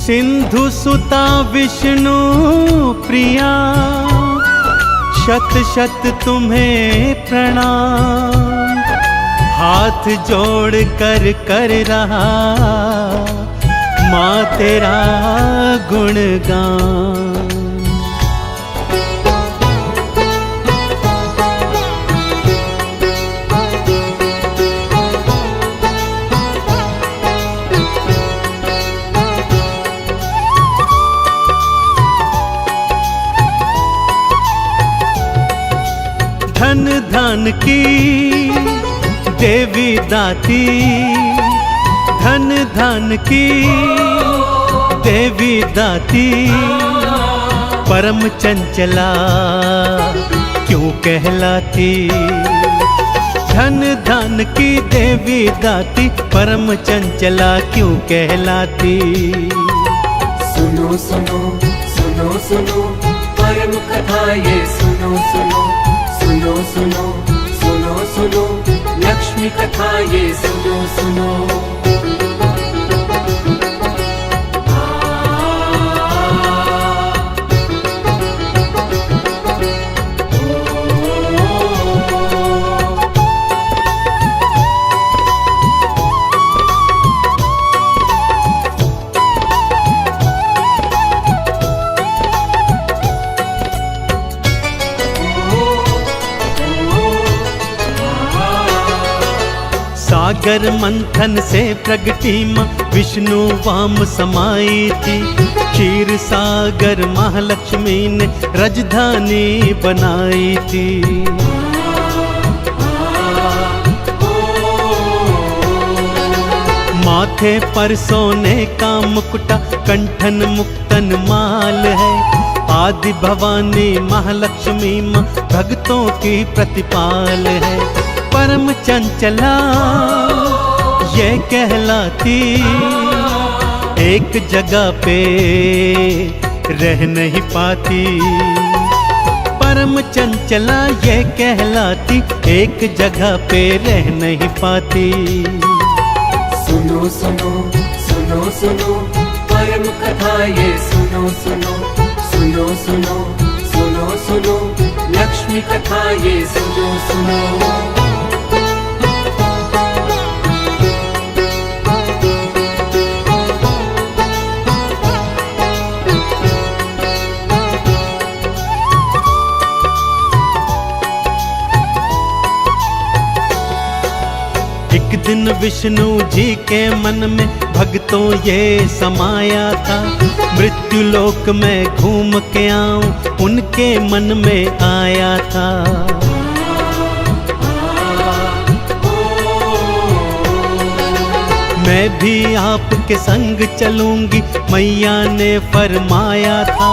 सिंधु सुता विष्णु प्रिया, शत शत तुम्हें प्रणाम। हाथ जोड़ कर कर रहा माँ तेरा गुणगान। धन धन की देवी दाती, धन धन की देवी दाती, परम चंचला क्यों कहलाती। धन धन की देवी दाती, परम चंचला क्यों कहलाती। सुनो सुनो सुनो सुनो परम कथा ये सुनो सुनो, सुनो सुनो सुनो सुनो लक्ष्मी कथा ये सुनो सुनो। सागर मंथन से प्रगटी माँ विष्णु वाम समाई थी। क्षीर सागर महालक्ष्मी ने राजधानी बनाई थी। माथे पर सोने का मुकुटा, कंठन मुक्तन माल है। आदि भवानी महालक्ष्मी माँ भक्तों की प्रतिपाल है। परम चंचला ये कहलाती, एक जगह पे रह नहीं पाती। परम चंचला ये कहलाती, एक जगह पे रह नहीं पाती। सुनो सुनो सुनो सुनो परम कथा ये सुनो सुनो, सुनो सुनो सुनो सुनो लक्ष्मी कथा ये सुनो सुनो। एक दिन विष्णु जी के मन में भक्तों ये समाया था। मृत्यु लोक में घूम के आऊं उनके मन में आया था। मैं भी आपके संग चलूंगी मैया ने फरमाया था।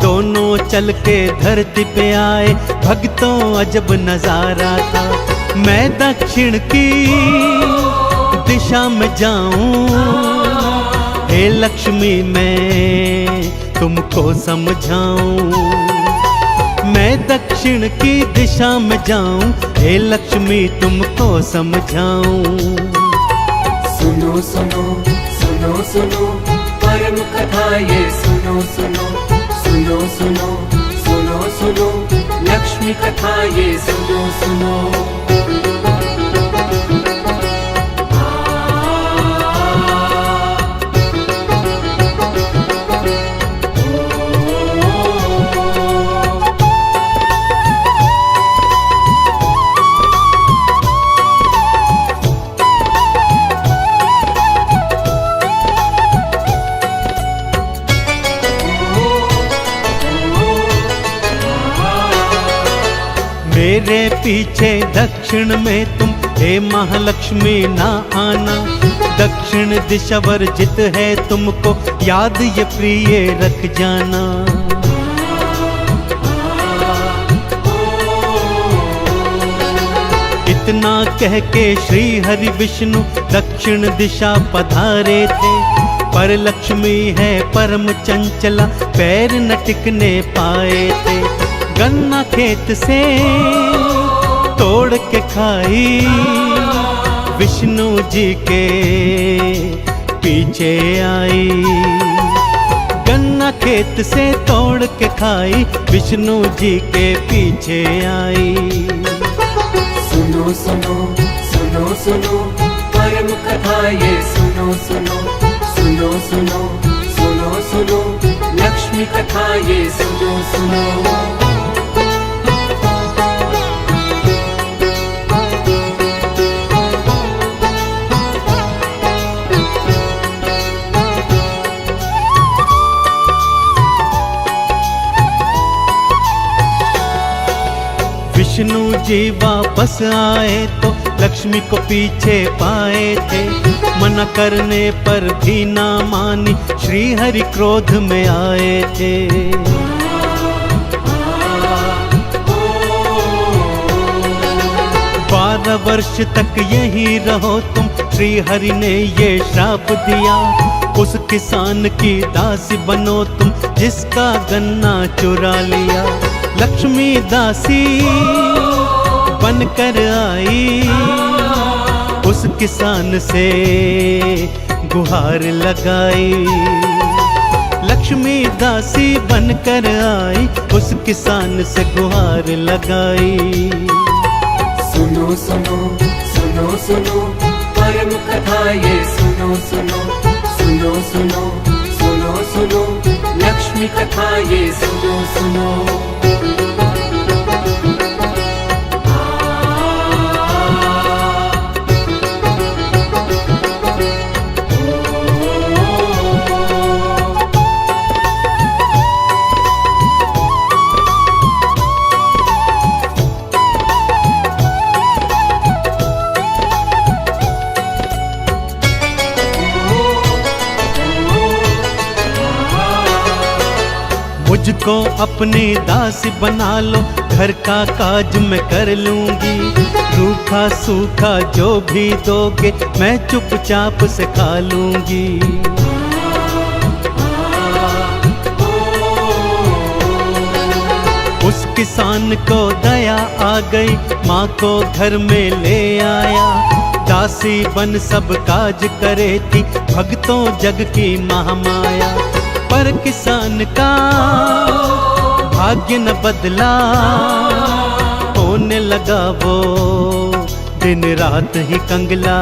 दोनों चल के धरती पे आए, भक्तों अजब नजारा था। मैं दक्षिण की दिशा में जाऊं, हे लक्ष्मी मैं तुमको समझाऊं। मैं दक्षिण की दिशा में जाऊं, हे लक्ष्मी तुमको समझाऊं। सुनो सुनो सुनो सुनो परम कथा ये सुनो सुनो, सुनो सुनो सुनो सुनो लक्ष्मी कथा ये सुनो सुनो। मेरे पीछे दक्षिण में तुम हे महालक्ष्मी ना आना। दक्षिण दिशा वर्जित है तुमको, याद ये प्रिय रख जाना। इतना कह के श्री हरि विष्णु दक्षिण दिशा पधारे थे। पर लक्ष्मी है परम चंचला, पैर न टिकने पाए थे। गन्ना खेत से तोड़ के खाई, विष्णु जी के पीछे आई। खेत से तोड़ के खाई, विष्णु जी के पीछे आई। सुनो सुनो सुनो सुनो परम कथा ये सुनो सुनो सुनो सुनो सुनो सुनो लक्ष्मी कथा ये सुनो सुनो। विष्णु जी वापस आए तो लक्ष्मी को पीछे पाए थे, मना करने पर भी ना मानी, श्री हरि क्रोध में आए थे। 12 वर्ष तक यही रहो तुम, श्री हरि ने ये श्राप दिया, उस किसान की दासी बनो तुम जिसका गन्ना चुरा लिया। लक्ष्मी दासी बनकर आई, उस किसान से गुहार लगाई। लक्ष्मी दासी बनकर आई, उस किसान से गुहार लगाई। सुनो सुनो सुनो सुनो परम कथा ये सुनो सुनो सुनो सुनो सुनो सुनो लक्ष्मी कथा ये सुनो सुनो। मुझको अपनी दासी बना लो, घर का काज मैं कर लूंगी, रूखा सूखा जो भी दोगे मैं चुपचाप से खा लूंगी। उस किसान को दया आ गई, माँ को घर में ले आया, दासी बन सब काज करे थी, भक्तों जग की महामाया। पर किसान का भाग्य न बदला, होने लगा वो दिन रात ही कंगला।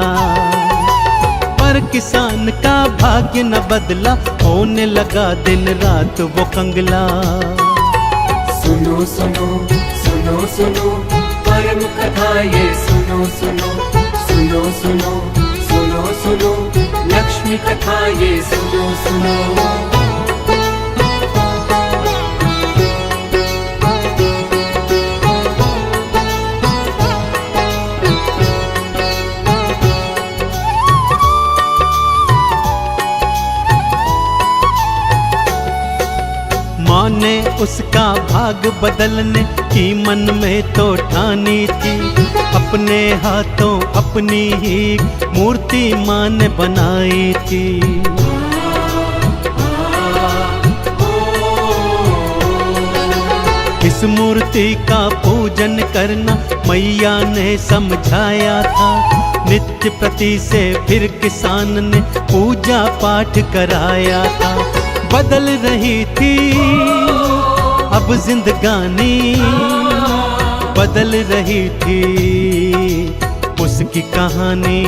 पर किसान का भाग्य न बदला, होने लगा दिन रात वो कंगला। सुनो सुनो सुनो सुनो परम कथा ये सुनो सुनो सुनो सुनो सुनो सुनो लक्ष्मी कथा ये सुनो सुनो। माँ ने उसका भाग बदलने की मन में तो ठानी थी, अपने हाथों अपनी ही मूर्ति माँ ने बनाई थी। इस मूर्ति का पूजन करना मैया ने समझाया था, नित्य प्रति से फिर किसान ने पूजा पाठ कराया था। बदल रही थी अब जिंदगानी, बदल रही थी उसकी कहानी।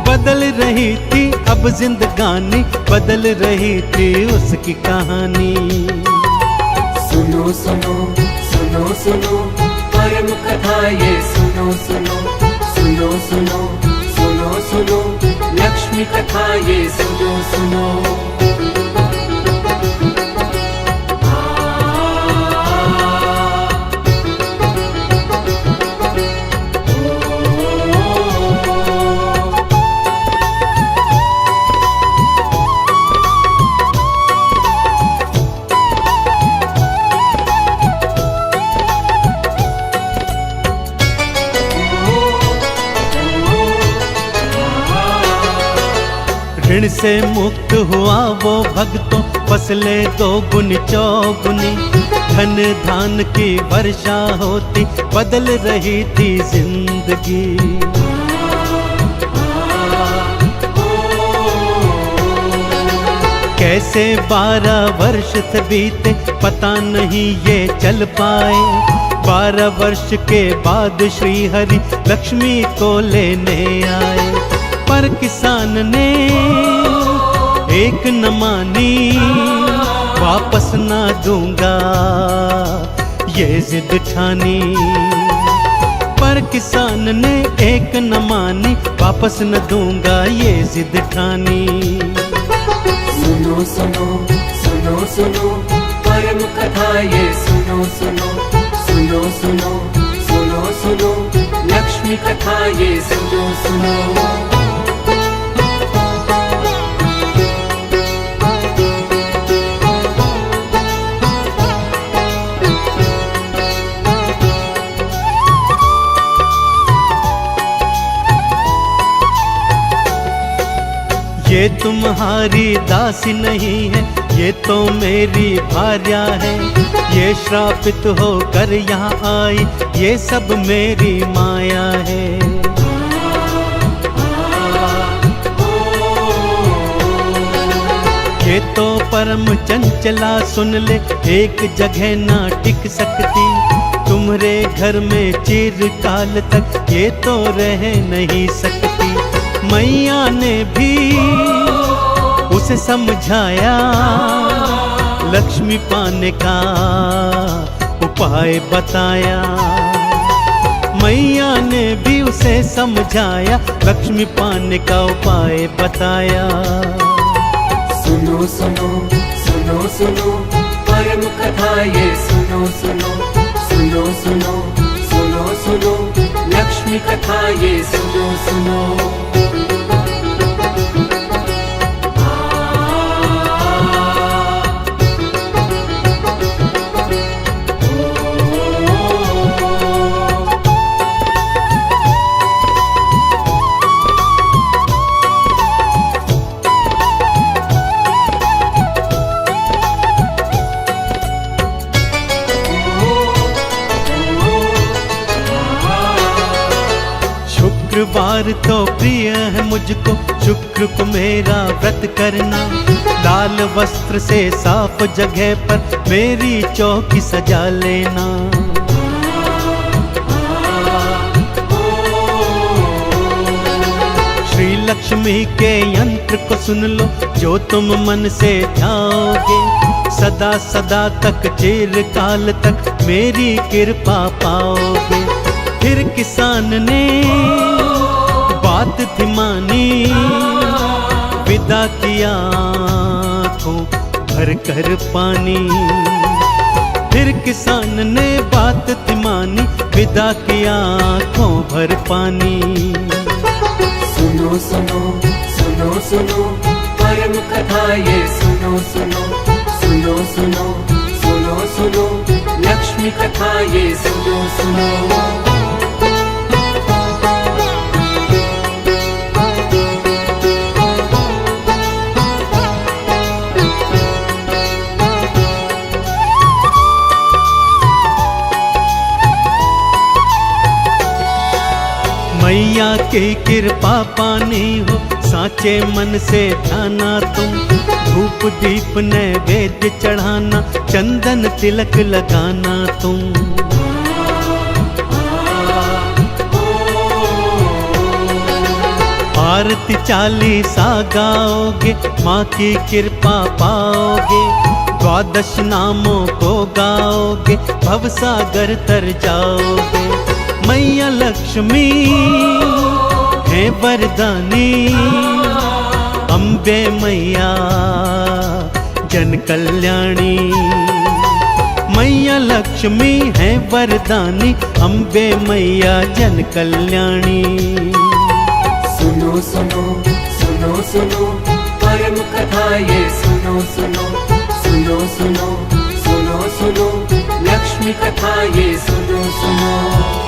बदल रही थी अब जिंदगानी, बदल रही थी उसकी कहानी। सुनो सुनो सुनो सुनो परम कथा ये सुनो सुनो सुनो सुनो सुनो सुनो लक्ष्मी कथा ये सुनो सुनो। ऋण से मुक्त हुआ वो भक्तों, फसले 2 गुनी चौगुनी, धन धान की वर्षा होती, बदल रही थी जिंदगी। कैसे 12 वर्ष थे बीते, पता नहीं ये चल पाए। 12 वर्ष के बाद श्री हरि लक्ष्मी को लेने आए, पर किसान ने एक न मानी, वापस ना दूंगा ये जिद ठानी। पर किसान ने एक न मानी, वापस न दूंगा ये जिद ठानी। सुनो सुनो सुनो सुनो परम कथा ये सुनो सुनो सुनो सुनो सुनो सुनो लक्ष्मी कथा ये सुनो सुनो। ये तुम्हारी दासी नहीं है, ये तो मेरी भार्या है। ये श्रापित होकर यहाँ आई, ये सब मेरी माया है। ये तो परम चंचला, सुन ले एक जगह ना टिक सकती। तुम्हारे घर में चिरकाल तक ये तो रह नहीं सकती। मैया ने भी उसे समझाया, लक्ष्मी पाने का उपाय बताया। मैया ने भी उसे समझाया, लक्ष्मी पाने का उपाय बताया। सुनो सुनो सुनो सुनो परम कथा ये सुनो सुनो सुनो सुनो सुनो सुनो लक्ष्मी कथा ये सुनो सुनो। शुक्रवार तो प्रिय है मुझको, शुक्र को मेरा व्रत करना। लाल वस्त्र से साफ जगह पर मेरी चौकी सजा लेना। श्री लक्ष्मी के यंत्र को सुन लो, जो तुम मन से ध्याओगे। सदा सदा तक चिरकाल तक मेरी कृपा पाओगे। फिर किसान ने बात थी मानी, विदा किया आँखों भर कर पानी। फिर किसान ने बात थी मानी, विदा किया आँखों भर पानी। सुनो सुनो सुनो सुनो परम कथा ये सुनो सुनो सुनो सुनो सुनो सुनो लक्ष्मी कथा ये सुनो सुनो। मैया की कृपा पानी हो, साचे मन से ध्याना तुम। धूप दीप नैवेद्य चढ़ाना, चंदन तिलक लगाना तुम। आरती 40 गाओगे, माँ की कृपा पाओगे। 12 नामों को गाओगे, भवसागर तर जाओगे। मैया लक्ष्मी है वरदानी, अम्बे मैया जन कल्याणी। मैया लक्ष्मी है वरदानी, अम्बे मैया जन कल्याणी। सुनो सुनो सुनो सुनो परम कथा ये सुनो सुनो सुनो सुनो सुनो सुनो लक्ष्मी कथा ये सुनो सुनो।